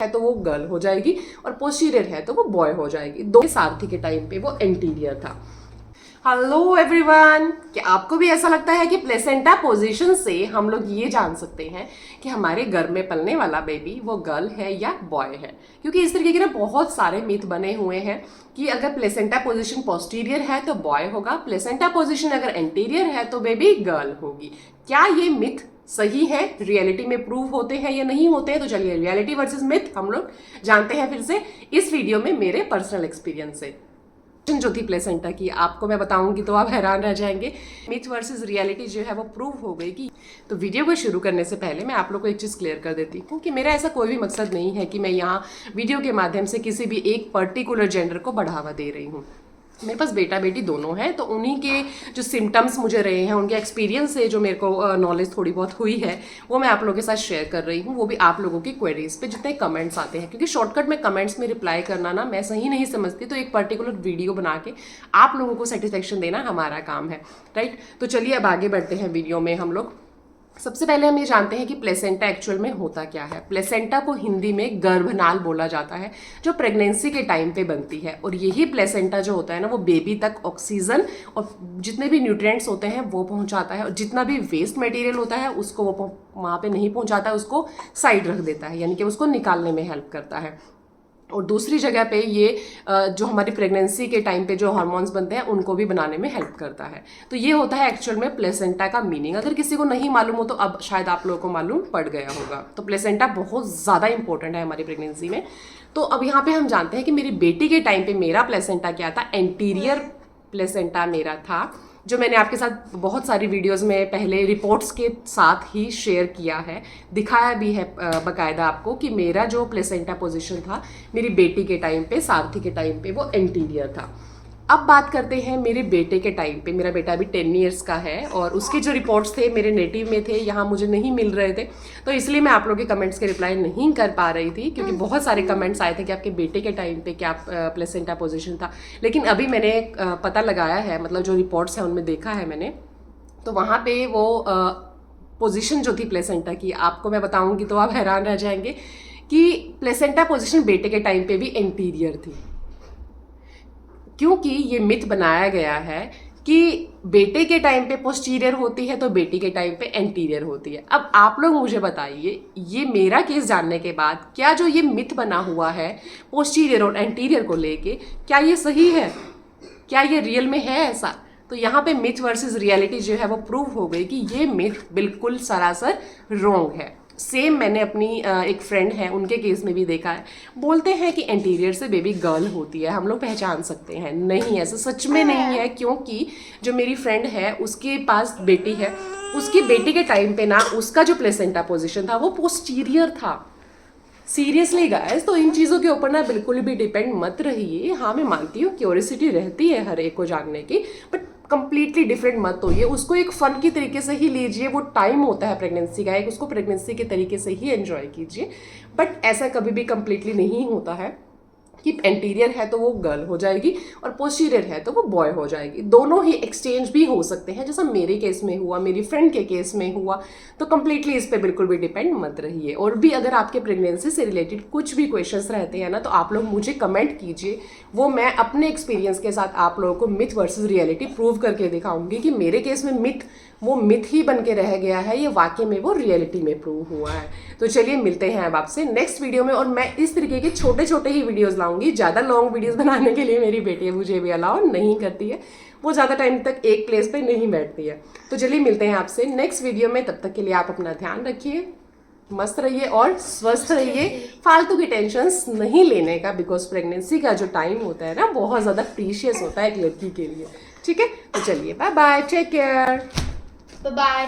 है तो वो गर्ल हो जाएगी और पोस्टीरियर है तो वो बॉय हो जाएगी। दो सारथी के टाइम पे वो एंटीरियर था। हेलो एवरीवन, क्या आपको भी ऐसा लगता है कि प्लेसेंटा पोजीशन से हम लोग ये जान सकते हैं कि हमारे घर में पलने वाला बेबी वो गर्ल है या बॉय है? क्योंकि इस तरीके के ना बहुत सारे मिथ बने हुए हैं कि अगर प्लेसेंटा पोजीशन पोस्टीरियर है तो बॉय होगा, प्लेसेंटा पोजीशन अगर एंटीरियर है तो बेबी गर्ल होगी। क्या ये मिथ सही है? रियलिटी में प्रूव होते हैं या नहीं होते हैं? तो चलिए रियलिटी वर्सेस मिथ हम लोग जानते हैं फिर से इस वीडियो में मेरे पर्सनल एक्सपीरियंस से। जो थी प्लेसेंटा की आपको मैं बताऊंगी तो आप हैरान रह जाएंगे। मिथ वर्सेस रियलिटी जो है वो प्रूव हो गई कि तो वीडियो को शुरू करने से पहले मैं आप लोग को एक चीज़ क्लियर कर देती हूँ कि मेरा ऐसा कोई भी मकसद नहीं है कि मैं यहाँ वीडियो के माध्यम से किसी भी एक पर्टिकुलर जेंडर को बढ़ावा दे रही हूँ। मेरे पास बेटा बेटी दोनों हैं, तो उन्हीं के जो सिम्टम्स मुझे रहे हैं, उनके एक्सपीरियंस से जो मेरे को नॉलेज थोड़ी बहुत हुई है वो मैं आप लोगों के साथ शेयर कर रही हूँ। वो भी आप लोगों की क्वेरीज पे जितने कमेंट्स आते हैं, क्योंकि शॉर्टकट में कमेंट्स में रिप्लाई करना ना मैं सही नहीं समझती, तो एक पर्टिकुलर वीडियो बना के आप लोगों को सेटिस्फेक्शन देना हमारा काम है, राइट। तो चलिए अब आगे बढ़ते हैं वीडियो में हम लोग। सबसे पहले हम ये जानते हैं कि प्लेसेंटा एक्चुअल में होता क्या है। प्लेसेंटा को हिंदी में गर्भनाल बोला जाता है, जो प्रेगनेंसी के टाइम पे बनती है। और यही प्लेसेंटा जो होता है ना, वो बेबी तक ऑक्सीजन और जितने भी न्यूट्रिएंट्स होते हैं वो पहुंचाता है, और जितना भी वेस्ट मटेरियल होता है उसको वो वहाँ पे नहीं पहुंचाता है, उसको साइड रख देता है, यानी कि उसको निकालने में हेल्प करता है। और दूसरी जगह पे ये जो हमारी प्रेगनेंसी के टाइम पे जो हार्मोन्स बनते हैं उनको भी बनाने में हेल्प करता है। तो ये होता है एक्चुअल में प्लेसेंटा का मीनिंग। अगर किसी को नहीं मालूम हो तो अब शायद आप लोगों को मालूम पड़ गया होगा। तो प्लेसेंटा बहुत ज़्यादा इंपॉर्टेंट है हमारी प्रेगनेंसी में। तो अब यहाँ पे हम जानते हैं कि मेरी बेटी के टाइम पे मेरा प्लेसेंटा क्या था। एंटीरियर प्लेसेंटा मेरा था, जो मैंने आपके साथ बहुत सारी वीडियोस में पहले रिपोर्ट्स के साथ ही शेयर किया है, दिखाया भी है बकायदा आपको कि मेरा जो प्लेसेंटा पोजीशन था मेरी बेटी के टाइम पे, सारथी के टाइम पे, वो एंटीरियर था। अब बात करते हैं मेरे बेटे के टाइम पे। मेरा बेटा अभी 10 ईयर्स का है और उसके जो रिपोर्ट्स थे मेरे नेटिव में थे, यहाँ मुझे नहीं मिल रहे थे, तो इसलिए मैं आप लोगों के कमेंट्स के रिप्लाई नहीं कर पा रही थी, क्योंकि बहुत सारे कमेंट्स आए थे कि आपके बेटे के टाइम पे क्या प्लेसेंटा पोजीशन था। लेकिन अभी मैंने पता लगाया है, मतलब जो रिपोर्ट्स हैं उनमें देखा है मैंने, तो वहाँ पे वो पोजीशन जो थी प्लेसेंटा की आपको मैं बताऊँगी तो आप हैरान रह जाएंगे कि प्लेसेंटा पोजीशन बेटे के टाइम पे भी एंटीरियर थी। क्योंकि ये मिथ बनाया गया है कि बेटे के टाइम पे पोस्टीरियर होती है तो बेटी के टाइम पे एंटीरियर होती है। अब आप लोग मुझे बताइए, ये मेरा केस जानने के बाद क्या जो ये मिथ बना हुआ है पोस्टीरियर और एंटीरियर को लेके, क्या ये सही है? क्या ये रियल में है ऐसा? तो यहाँ पे मिथ वर्सेस रियलिटी जो है वो प्रूव हो गई कि ये मिथ बिल्कुल सरासर रॉन्ग है। सेम मैंने अपनी एक फ्रेंड है उनके केस में भी देखा है। बोलते हैं कि एंटीरियर से बेबी गर्ल होती है, हम लोग पहचान सकते हैं। नहीं, ऐसा सच में नहीं है, क्योंकि जो मेरी फ्रेंड है उसके पास बेटी है, उसकी बेटी के टाइम पे ना उसका जो प्लेसेंटा पोजीशन था वो पोस्टीरियर था। सीरियसली गाइस, तो इन चीज़ों के ऊपर ना बिल्कुल भी डिपेंड मत रहिए। हाँ, मैं मानती हूँ क्यूरियोसिटी रहती है हर एक को जानने की, बट कंप्लीटली डिफरेंट मत होइए। उसको एक फन की तरीके से ही लीजिए, वो टाइम होता है प्रेगनेंसी का, एक उसको प्रेगनेंसी के तरीके से ही एंजॉय कीजिए। बट ऐसा कभी भी कंप्लीटली नहीं होता है कि एंटीरियर है तो वो गर्ल हो जाएगी और पोस्टीरियर है तो वो बॉय हो जाएगी। दोनों ही एक्सचेंज भी हो सकते हैं, जैसा मेरे केस में हुआ, मेरी फ्रेंड के केस में हुआ। तो कंप्लीटली इस पे बिल्कुल भी डिपेंड मत रहिए। और भी अगर आपके प्रेगनेंसी से रिलेटेड कुछ भी क्वेश्चंस रहते हैं ना, तो आप लोग मुझे कमेंट कीजिए, वो मैं अपने एक्सपीरियंस के साथ आप लोगों को मिथ वर्सेस रियलिटी प्रूव करके दिखाऊंगी कि मेरे केस में मिथ वो मिथ ही बन के रह गया है, ये वाकई में वो रियलिटी में प्रूव हुआ है। तो चलिए मिलते हैं अब आपसे नेक्स्ट वीडियो में। और मैं इस तरीके के छोटे छोटे ही वीडियोस लाऊंगी, ज़्यादा लॉन्ग वीडियोस बनाने के लिए मेरी बेटी मुझे भी अलाउ नहीं करती है, वो ज़्यादा टाइम तक एक प्लेस पे नहीं बैठती है। तो चलिए मिलते हैं आपसे नेक्स्ट वीडियो में। तब तक के लिए आप अपना ध्यान रखिए, मस्त रहिए और स्वस्थ रहिए। फालतू की टेंशन्स नहीं लेने का, बिकॉज प्रेगनेंसी का जो टाइम होता है ना बहुत ज़्यादा प्रीशियस होता है एक लड़की के लिए। ठीक है, तो चलिए bye bye, take care, bye bye.